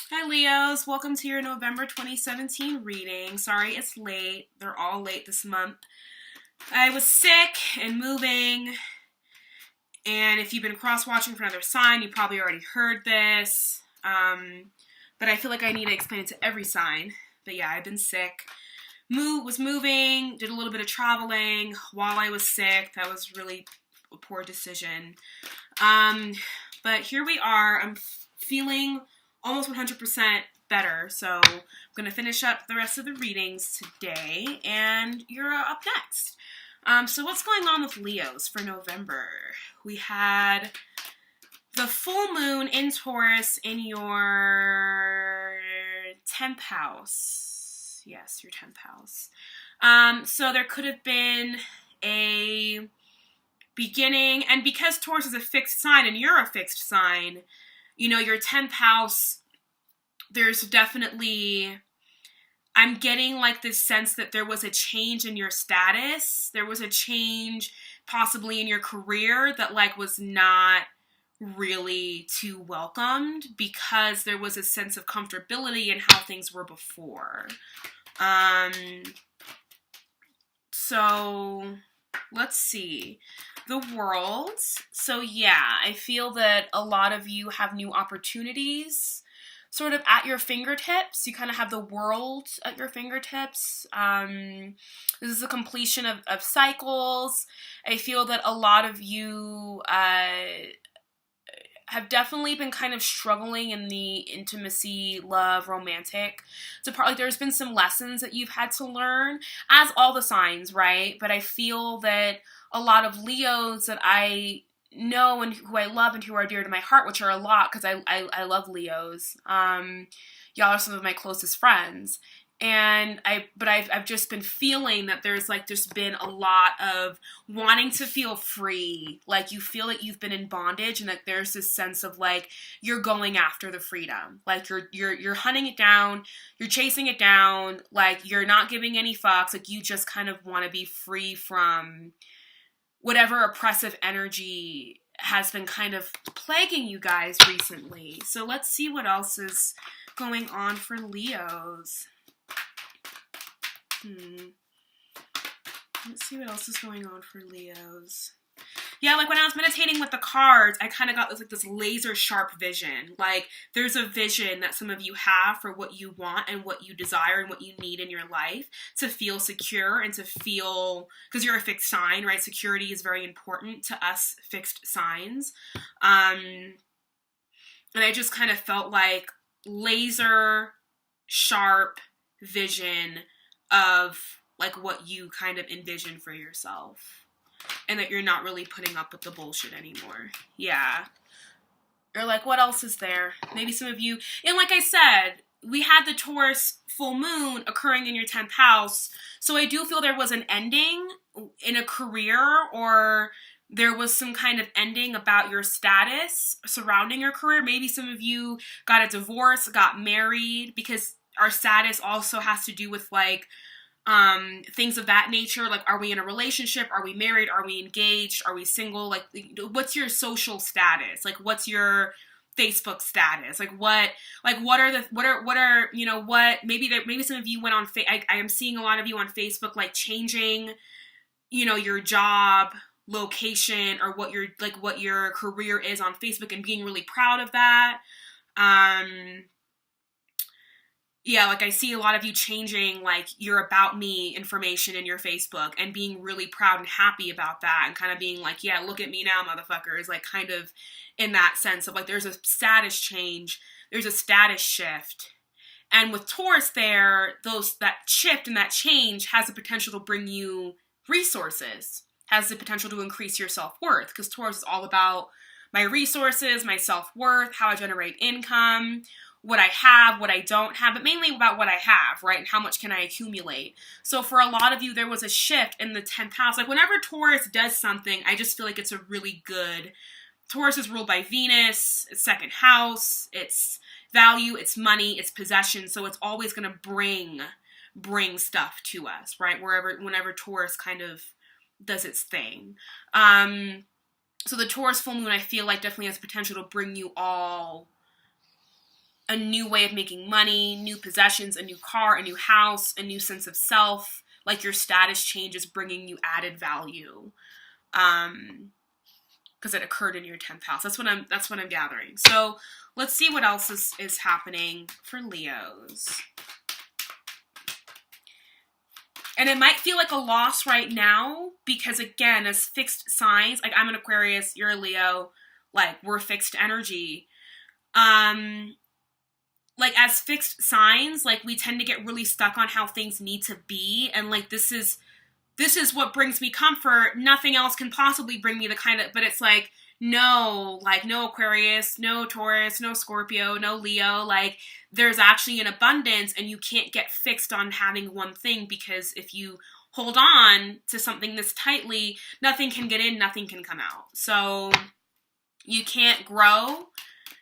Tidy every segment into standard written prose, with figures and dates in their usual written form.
Hi Leos, welcome to your November 2017 reading. Sorry it's late. They're all late this month. I was sick and moving, and if you've been cross-watching for another sign, you probably already heard this. But I feel like I need to explain it to every sign. But yeah, I've been sick. Was moving, did a little bit of traveling while I was sick. That was really a poor decision. But here we are. I'm feeling almost 100% better. So I'm going to finish up the rest of the readings today, and you're up next. So what's going on with Leos for November? We had the full moon in Taurus in your 10th house. Yes, your 10th house. So there could have been a beginning, and because Taurus is a fixed sign and you're a fixed sign, your 10th house, there's definitely, I'm getting like this sense that there was a change in your status. There was a change possibly in your career that like was not really too welcomed because there was a sense of comfortability in how things were before. So let's see. The world. So yeah, I feel that a lot of you have new opportunities sort of at your fingertips. You kind of have the world at your fingertips. This is a completion of cycles. I feel that a lot of you have definitely been kind of struggling in the intimacy, love, romantic. So partly there's been some lessons that you've had to learn, as all the signs, right? But I feel that a lot of Leos that I know and who I love and who are dear to my heart, which are a lot because I love Leos. Y'all are some of my closest friends. And I've just been feeling that there's been a lot of wanting to feel free. Like you feel that you've been in bondage and that there's this sense of like you're going after the freedom. Like you're hunting it down, you're chasing it down, like you're not giving any fucks, like you just kind of want to be free from whatever oppressive energy has been kind of plaguing you guys recently. So let's see what else is going on for Leos. Let's see what else is going on for Leos. Yeah, like when I was meditating with the cards, I kind of got this laser sharp vision. Like there's a vision that some of you have for what you want and what you desire and what you need in your life to feel secure and to feel, because you're a fixed sign, right? Security is very important to us fixed signs. And I just kind of felt like laser sharp vision of like what you kind of envision for yourself and that you're not really putting up with the bullshit anymore. Yeah. Or like, what else is there? Maybe some of you, and like I said, we had the Taurus full moon occurring in your 10th house. So I do feel there was an ending in a career, or there was some kind of ending about your status surrounding your career. Maybe some of you got a divorce, got married, because our status also has to do with like things of that nature. Like, are we in a relationship? Are we married? Are we engaged? Are we single? Like, what's your social status? Like, what's your Facebook status? Like, what are maybe some of you went on, I am seeing a lot of you on Facebook, like changing, your job location or what your career is on Facebook and being really proud of that. Yeah, like I see a lot of you changing like your about me information in your Facebook and being really proud and happy about that and kind of being like, yeah, look at me now, motherfuckers. Like kind of in that sense of like there's a status change, there's a status shift. And with Taurus there, that shift and that change has the potential to bring you resources, has the potential to increase your self-worth, because Taurus is all about my resources, my self-worth, how I generate income, what I have, what I don't have, but mainly about what I have, right? And how much can I accumulate? So for a lot of you, there was a shift in the 10th house. Like whenever Taurus does something, I just feel like it's a really good, Taurus is ruled by Venus, it's second house, it's value, it's money, it's possession. So it's always going to bring stuff to us, right? Whenever Taurus kind of does its thing. So the Taurus full moon, I feel like definitely has potential to bring you all a new way of making money, new possessions, a new car, a new house, a new sense of self. Like your status change is bringing you added value. Because it occurred in your 10th house. That's what I'm gathering. So let's see what else is happening for Leos. And it might feel like a loss right now because, again, as fixed signs, like I'm an Aquarius, you're a Leo, like we're fixed energy. Like as fixed signs, like we tend to get really stuck on how things need to be. And like, this is what brings me comfort. Nothing else can possibly bring me the kind of, but it's like, no Aquarius, no Taurus, no Scorpio, no Leo. Like there's actually an abundance and you can't get fixed on having one thing, because if you hold on to something this tightly, nothing can get in, nothing can come out. So you can't grow.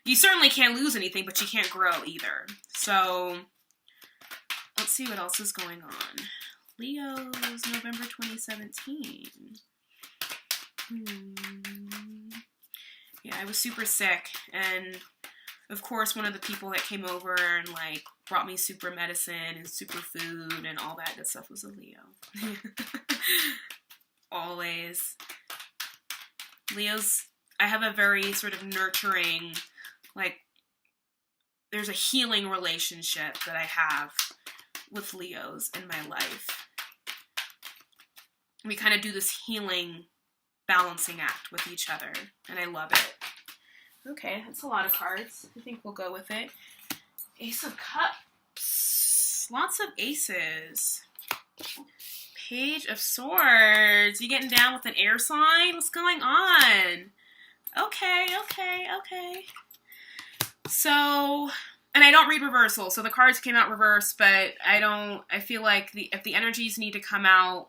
You certainly can't lose anything, but you can't grow either. So let's see what else is going on. Leo's November 2017. Yeah, I was super sick, and of course one of the people that came over and like brought me super medicine and super food and all that good stuff was a Leo. Always. Leos, I have a very sort of nurturing, like, there's a healing relationship that I have with Leos in my life. We kind of do this healing balancing act with each other, and I love it. Okay, that's a lot of cards. I think we'll go with it. Ace of Cups. Lots of aces. Page of Swords. You getting down with an air sign? What's going on? Okay. So, and I don't read reversal, so the cards came out reversed, but I feel like if the energies need to come out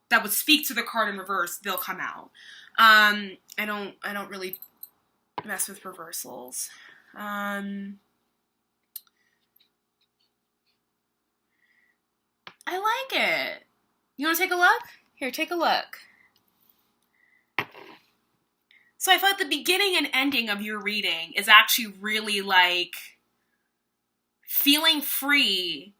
that would speak to the card in reverse, they'll come out. I don't really mess with reversals. I like it. You want to take a look? Here, take a look. So I feel like the beginning and ending of your reading is actually really like feeling free,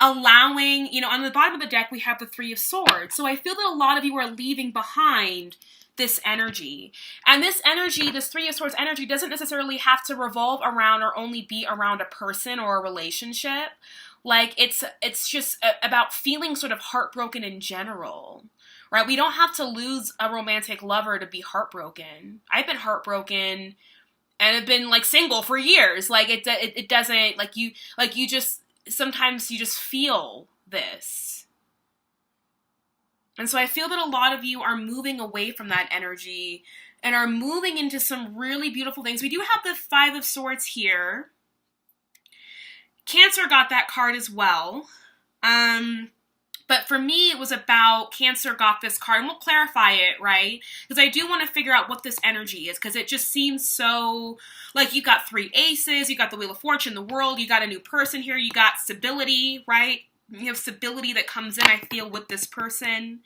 allowing, on the bottom of the deck we have the Three of Swords. So I feel that a lot of you are leaving behind this energy. And this energy, this Three of Swords energy, doesn't necessarily have to revolve around or only be around a person or a relationship. Like it's just about feeling sort of heartbroken in general. Right? We don't have to lose a romantic lover to be heartbroken. I've been heartbroken and have been like single for years. Like it doesn't, you just, sometimes you just feel this. And so I feel that a lot of you are moving away from that energy and are moving into some really beautiful things. We do have the Five of Swords here. Cancer got that card as well. But for me, it was about Cancer got this card, and we'll clarify it, right? Because I do want to figure out what this energy is, because it just seems so, like you got three aces, you got the Wheel of Fortune, the World, you got a new person here, you got stability, right? You have stability that comes in, I feel, with this person.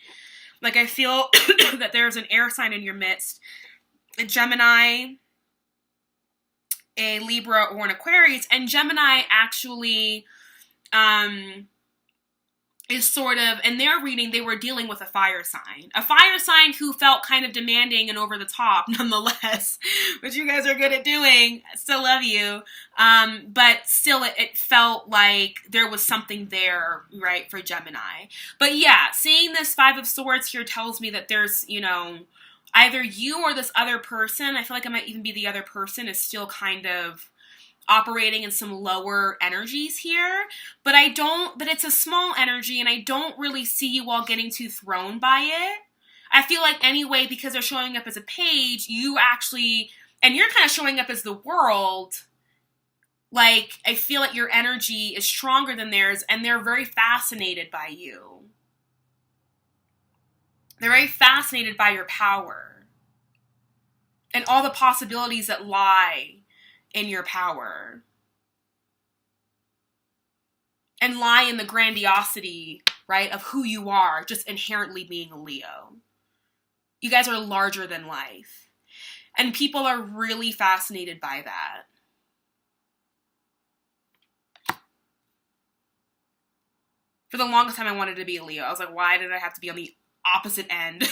Like, I feel that there's an air sign in your midst, a Gemini, a Libra, or an Aquarius, and Gemini actually, is sort of, in their reading, they were dealing with a fire sign who felt kind of demanding and over the top nonetheless, which you guys are good at doing. I still love you. But still it felt like there was something there, right, for Gemini. But yeah, seeing this Five of Swords here tells me that there's, either you or this other person, I feel like it might even be the other person, is still kind of operating in some lower energies here, but it's a small energy, and I don't really see you all getting too thrown by it. I feel like anyway, because they're showing up as a page, you actually, and you're kind of showing up as the World, like, I feel like your energy is stronger than theirs, and they're very fascinated by you. They're very fascinated by your power and all the possibilities that lie in your power and lie in the grandiosity, right, of who you are, just inherently being a Leo. You guys are larger than life, and people are really fascinated by that. For the longest time, I wanted to be a Leo. I was like, why did I have to be on the opposite end?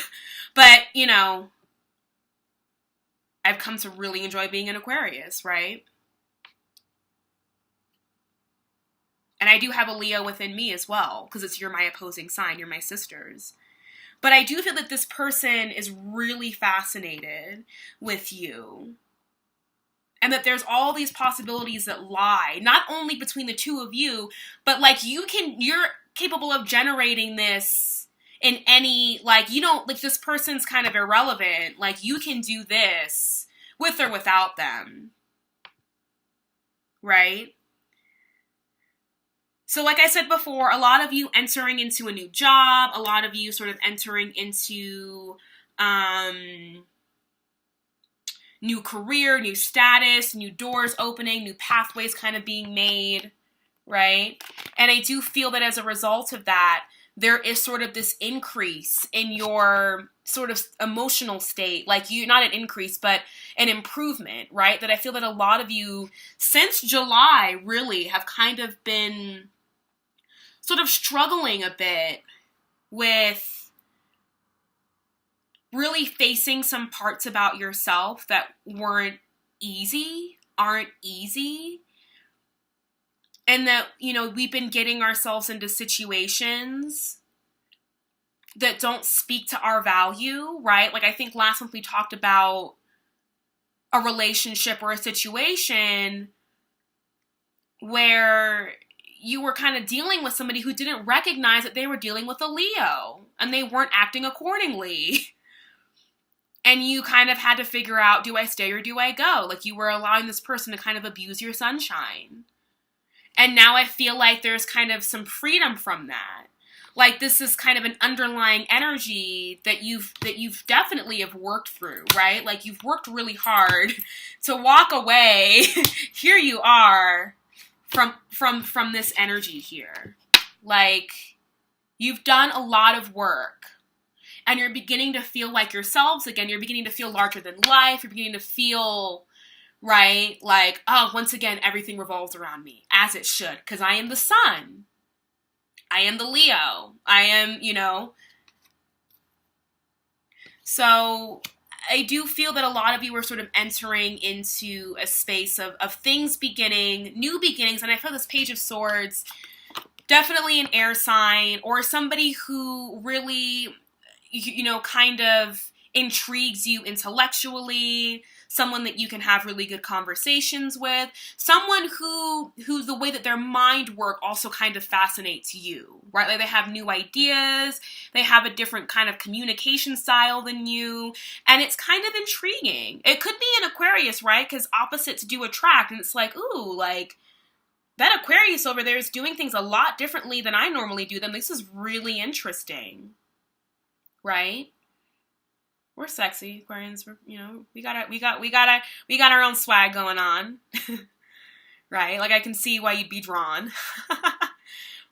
But, you know, I've come to really enjoy being an Aquarius, right? And I do have a Leo within me as well, because you're my opposing sign, you're my sisters. But I do feel that this person is really fascinated with you. And that there's all these possibilities that lie, not only between the two of you, but like you're capable of generating this in any, like, you don't, like, this person's kind of irrelevant. Like, you can do this with or without them. Right? So like I said before, a lot of you entering into a new job, a lot of you sort of entering into new career, new status, new doors opening, new pathways kind of being made, right? And I do feel that as a result of that, there is sort of this increase in your sort of emotional state, like you, not an increase, but an improvement, right? That I feel that a lot of you since July really have kind of been sort of struggling a bit with really facing some parts about yourself that aren't easy. And that, you know, we've been getting ourselves into situations that don't speak to our value, right? Like I think last month we talked about a relationship or a situation where you were kind of dealing with somebody who didn't recognize that they were dealing with a Leo and they weren't acting accordingly. And you kind of had to figure out, do I stay or do I go? Like you were allowing this person to kind of abuse your sunshine. And now I feel like there's kind of some freedom from that. Like this is kind of an underlying energy that you've definitely have worked through, right? Like you've worked really hard to walk away. Here you are from this energy here. Like you've done a lot of work and you're beginning to feel like yourselves again. You're beginning to feel larger than life. You're beginning to feel, right? Like, oh, once again, everything revolves around me as it should. Because I am the sun. I am the Leo. I am, you know. So I do feel that a lot of you are sort of entering into a space of things beginning, new beginnings. And I feel this Page of Swords, definitely an air sign or somebody who really, you know, kind of intrigues you intellectually, someone that you can have really good conversations with, someone who the way that their mind work also kind of fascinates you, right? Like they have new ideas, they have a different kind of communication style than you, and it's kind of intriguing. It could be an Aquarius, right? Because opposites do attract, and it's like, ooh, like that Aquarius over there is doing things a lot differently than I normally do them. This is really interesting, right? We're sexy Aquarians. We're, you know, we got our own swag going on, right? Like I can see why you'd be drawn,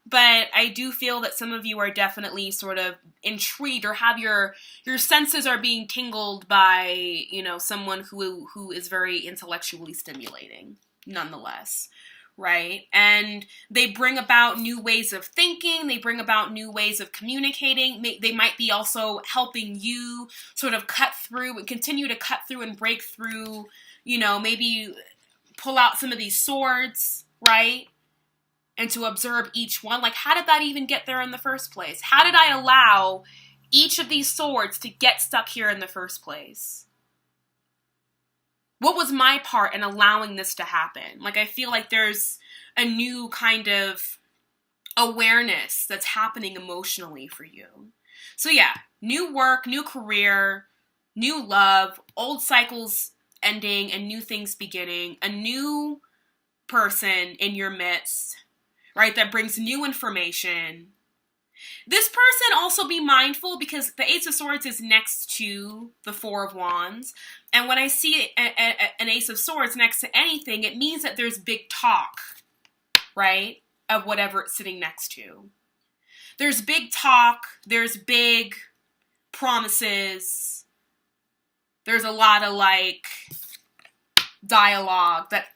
but I do feel that some of you are definitely sort of intrigued or have your senses are being tingled by, you know, someone who is very intellectually stimulating, nonetheless. Right? And they bring about new ways of thinking. They bring about new ways of communicating. They might be also helping you sort of cut through and continue to cut through and break through, you know, maybe pull out some of these swords, right? And to observe each one. Like, how did that even get there in the first place? How did I allow each of these swords to get stuck here in the first place? What was my part in allowing this to happen? Like, I feel like there's a new kind of awareness that's happening emotionally for you. So yeah, new work, new career, new love, old cycles ending and new things beginning, a new person in your midst, right? That brings new information. This person, also be mindful because the Ace of Swords is next to the Four of Wands. And when I see an Ace of Swords next to anything, it means that there's big talk, right? Of whatever it's sitting next to. There's big talk. There's big promises. There's a lot of like dialogue that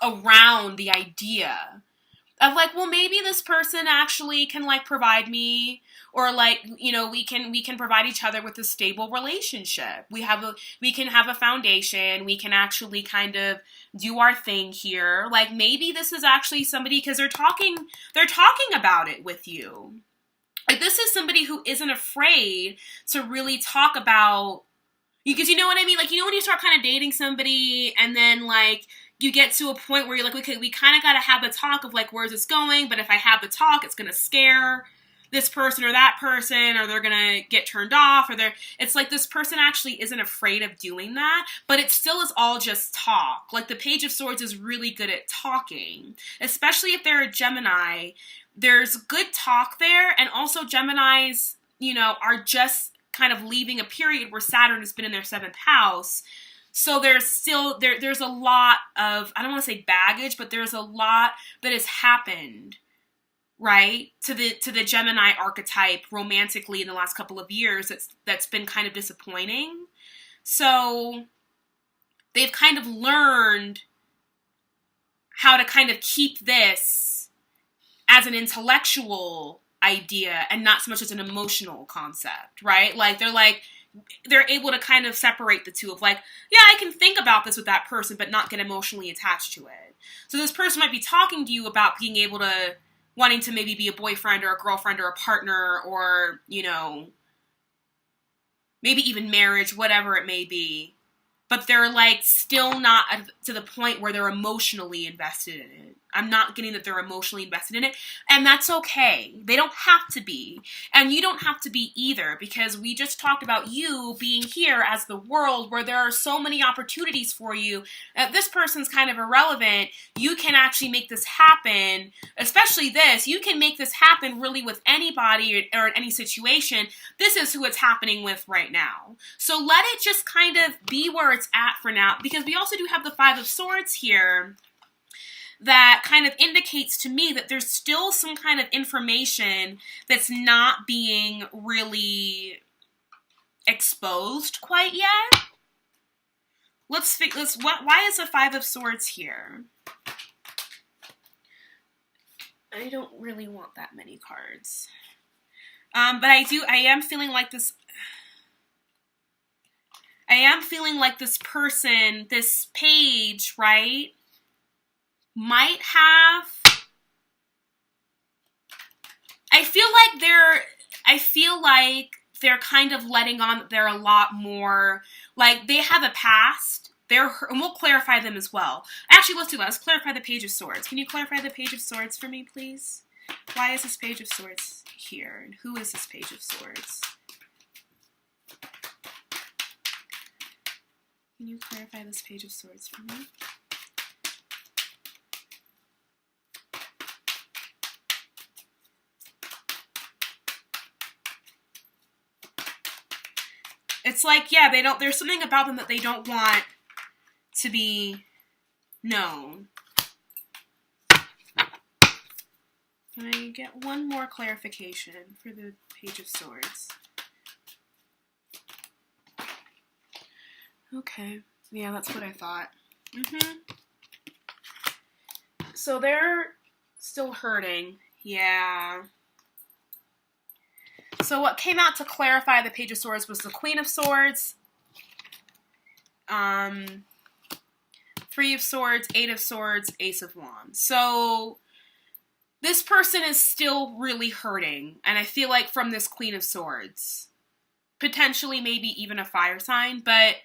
around the idea of like, well, maybe this person actually can like provide me, or like, you know, we can provide each other with a stable relationship. We can have a foundation. We can actually kind of do our thing here. Like maybe this is actually somebody, because they're talking about it with you. Like this is somebody who isn't afraid to really talk about, because you know what I mean? Like, you know when you start kind of dating somebody and then like you get to a point where you're like, okay, we kind of got to have the talk of like, where's this going? But if I have the talk, it's going to scare this person or that person, or they're going to get turned off, or it's like this person actually isn't afraid of doing that, but it still is all just talk. Like the Page of Swords is really good at talking, especially if they're a Gemini. There's good talk there, and also Geminis, you know, are just kind of leaving a period where Saturn has been in their 7th house. So there's still, there's a lot of, I don't want to say baggage, but there's a lot that has happened, right, to the Gemini archetype romantically in the last couple of years that's been kind of disappointing. So they've kind of learned how to kind of keep this as an intellectual idea and not so much as an emotional concept, right? Like they're able to kind of separate the two of like, yeah, I can think about this with that person, but not get emotionally attached to it. So this person might be talking to you about being able to, wanting to maybe be a boyfriend or a girlfriend or a partner, or, you know, maybe even marriage, whatever it may be. But they're like still not to the point where they're emotionally invested in it. I'm not getting that they're emotionally invested in it. And that's okay. They don't have to be. And you don't have to be either, because we just talked about you being here as the world where there are so many opportunities for you. If this person's kind of irrelevant, you can actually make this happen. Especially this. You can make this happen really with anybody or in any situation. This is who it's happening with right now. So let it just kind of be where it's at for now. Because we also do have the 5 of Swords here, that kind of indicates to me that there's still some kind of information that's not being really exposed quite yet. Why is the 5 of Swords here? I don't really want that many cards. But I am feeling like this person, this page, right, might have, I feel like they're kind of letting on that they're a lot more, like they have a past, and we'll clarify them as well. Actually, let's do that. Let's clarify the Page of Swords. Can you clarify the Page of Swords for me, please? Why is this Page of Swords here? And who is this Page of Swords? Can you clarify this Page of Swords for me? It's like, yeah, there's something about them that they don't want to be known. Can I get one more clarification for the Page of Swords? Okay. Yeah, that's what I thought. So they're still hurting. Yeah. So what came out to clarify the Page of Swords was the Queen of Swords, 3 of Swords, 8 of Swords, Ace of Wands. So this person is still really hurting, and I feel like from this Queen of Swords, potentially maybe even a fire sign, but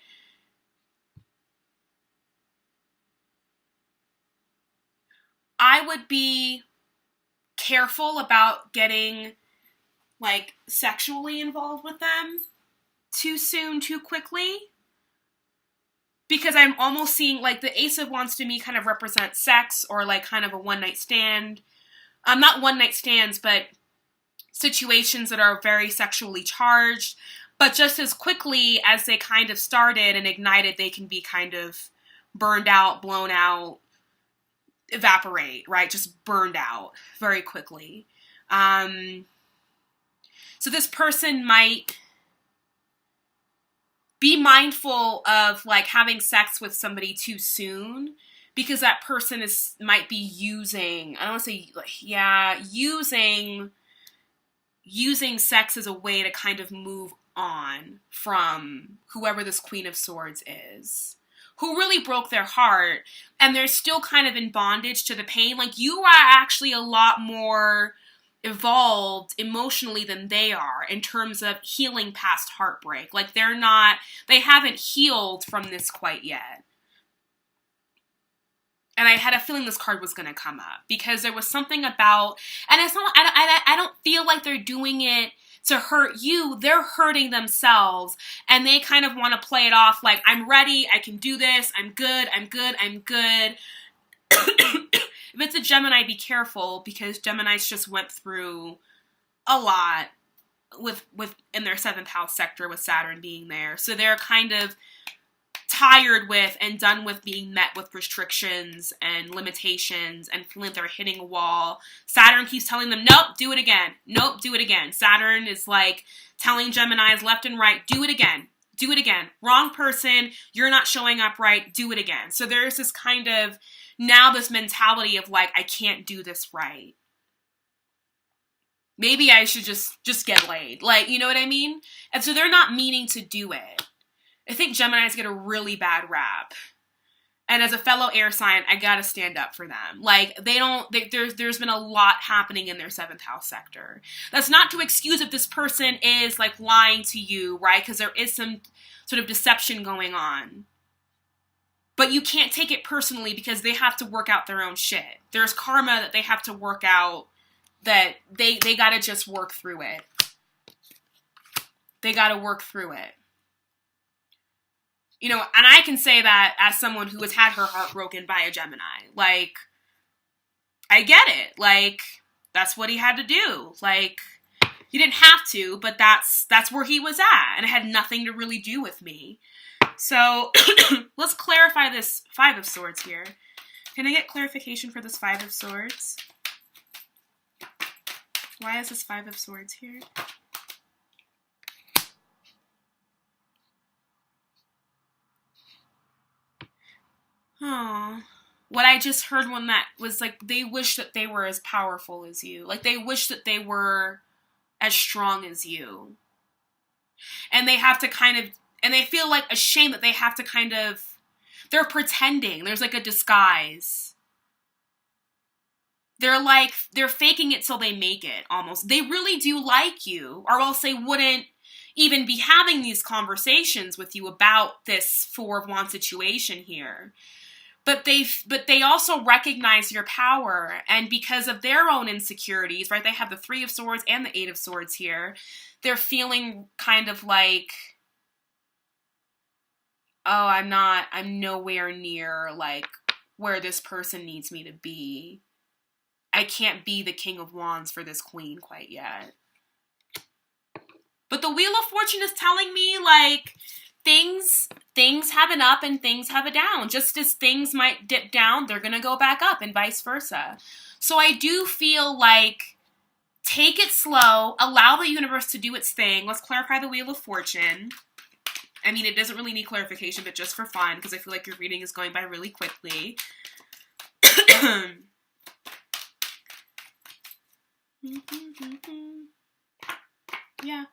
I would be careful about getting like sexually involved with them too soon, too quickly, because I'm almost seeing like the Ace of Wands to me kind of represents sex, or like kind of a one-night stand. Not one-night stands, but situations that are very sexually charged, but just as quickly as they kind of started and ignited, they can be kind of burned out, blown out, evaporate, right? Just burned out very quickly. So this person might be mindful of like having sex with somebody too soon, because that person might be using, I don't want to say, like, yeah, using sex as a way to kind of move on from whoever this Queen of Swords is, who really broke their heart, and they're still kind of in bondage to the pain. Like, you are actually a lot more evolved emotionally than they are in terms of healing past heartbreak. Like, they haven't healed from this quite yet. And I had a feeling this card was going to come up because there was something about, and it's not, I don't feel like they're doing it to hurt you. They're hurting themselves, and they kind of want to play it off like, I'm ready, I can do this, I'm good. If it's a Gemini, be careful, because Geminis just went through a lot with in their 7th house sector with Saturn being there. So they're kind of tired with and done with being met with restrictions and limitations and feeling they're hitting a wall. Saturn keeps telling them, nope, do it again. Nope, do it again. Saturn is like telling Geminis left and right, do it again. Do it again. Wrong person. You're not showing up right. Do it again. So there's this kind of, now this mentality of like, I can't do this right. Maybe I should just get laid. Like, you know what I mean? And so they're not meaning to do it. I think Geminis get a really bad rap. And as a fellow air sign, I gotta stand up for them. Like, there's been a lot happening in their 7th house sector. That's not to excuse if this person is, like, lying to you, right? Because there is some sort of deception going on. But you can't take it personally because they have to work out their own shit. There's karma that they have to work out, that they gotta just work through it. They gotta work through it. You know, and I can say that as someone who has had her heart broken by a Gemini. Like, I get it. Like, that's what he had to do. Like, he didn't have to, but that's where he was at. And it had nothing to really do with me. So, let's clarify this 5 of Swords here. Can I get clarification for this 5 of Swords? Why is this 5 of Swords here? Oh, what I just heard when that was like, they wish that they were as powerful as you. Like, they wish that they were as strong as you. And they have to kind of, and they feel like ashamed that they have to kind of, they're pretending. There's like a disguise. They're faking it till they make it, almost. They really do like you, or else they wouldn't even be having these conversations with you about this 4 of Wands situation here. But they also recognize your power, and because of their own insecurities, right? They have the 3 of Swords and the 8 of Swords here. They're feeling kind of like, oh, I'm nowhere near, like, where this person needs me to be. I can't be the King of Wands for this Queen quite yet. But the Wheel of Fortune is telling me, like, things have an up and things have a down. Just as things might dip down, they're going to go back up, and vice versa. So I do feel like, take it slow, allow the universe to do its thing. Let's clarify the Wheel of Fortune. I mean, it doesn't really need clarification, but just for fun, because I feel like your reading is going by really quickly. Yeah.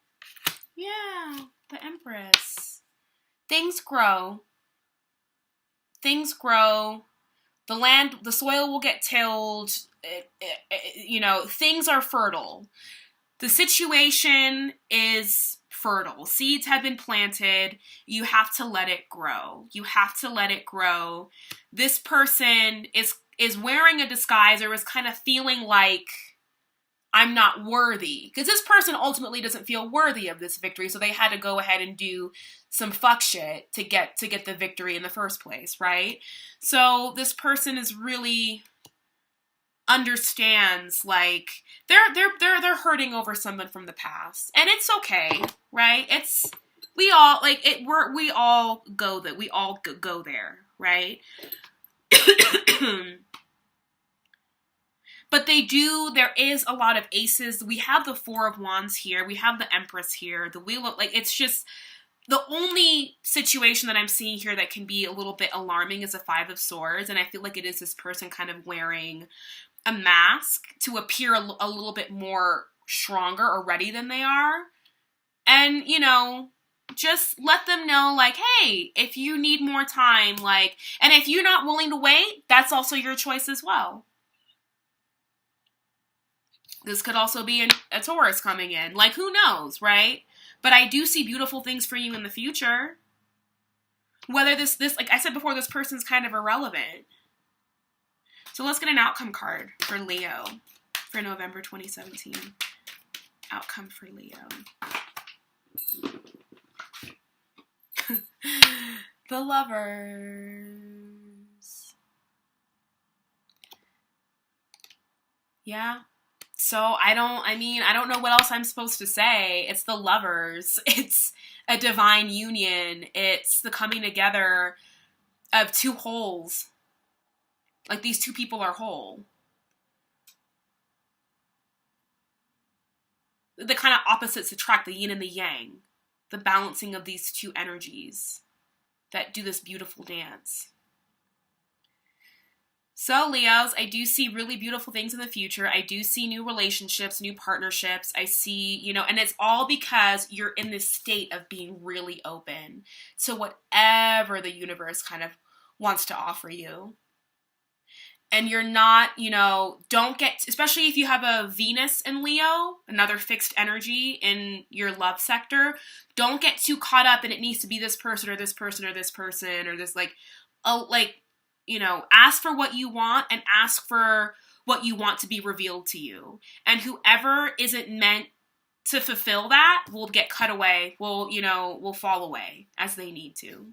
Yeah, the Empress. Things grow. Things grow. The soil will get tilled. You know, things are fertile. The situation is fertile. Seeds have been planted. You have to let it grow. You have to let it grow. This person is wearing a disguise, or is kind of feeling like, I'm not worthy. Because this person ultimately doesn't feel worthy of this victory, so they had to go ahead and do some fuck shit to get the victory in the first place, right? So this person is really understands, like, they're hurting over someone from the past. And it's okay, right? We all go there, right? But there is a lot of aces. We have the 4 of Wands here. We have the Empress here. The Wheel of, like, it's just, The only situation that I'm seeing here that can be a little bit alarming is a Five of Swords, and I feel like it is this person kind of wearing a mask to appear a little bit more stronger or ready than they are. And, you know, just let them know, like, hey, if you need more time, like, and if you're not willing to wait, that's also your choice as well. This could also be a Taurus coming in. Like, who knows, right? But I do see beautiful things for you in the future. Whether this, like I said before, this person's kind of irrelevant. So let's get an outcome card for Leo for November 2017. Outcome for Leo. The Lovers. Yeah. So I don't know what else I'm supposed to say. It's the Lovers. It's a divine union. It's the coming together of two wholes. Like, these two people are whole. The kind of opposites attract, the yin and the yang. The balancing of these two energies that do this beautiful dance. So, Leos, I do see really beautiful things in the future. I do see new relationships, new partnerships. I see, you know, and it's all because you're in this state of being really open to whatever the universe kind of wants to offer you. And you're not, you know, don't get, especially if you have a Venus in Leo, another fixed energy in your love sector, don't get too caught up in it needs to be this person or this person or this person or this, like, oh, like, you know, ask for what you want and ask for what you want to be revealed to you. And whoever isn't meant to fulfill that will get cut away, will fall away as they need to.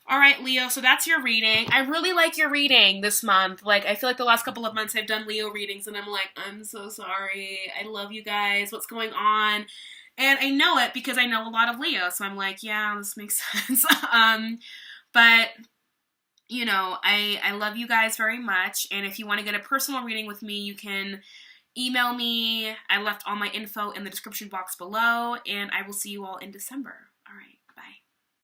All right, Leo, so that's your reading. I really like your reading this month. Like, I feel like the last couple of months I've done Leo readings and I'm like, I'm so sorry. I love you guys. What's going on? And I know it because I know a lot of Leo. So I'm like, yeah, this makes sense. But, you know, I love you guys very much. And if you want to get a personal reading with me, you can email me. I left all my info in the description box below. And I will see you all in December.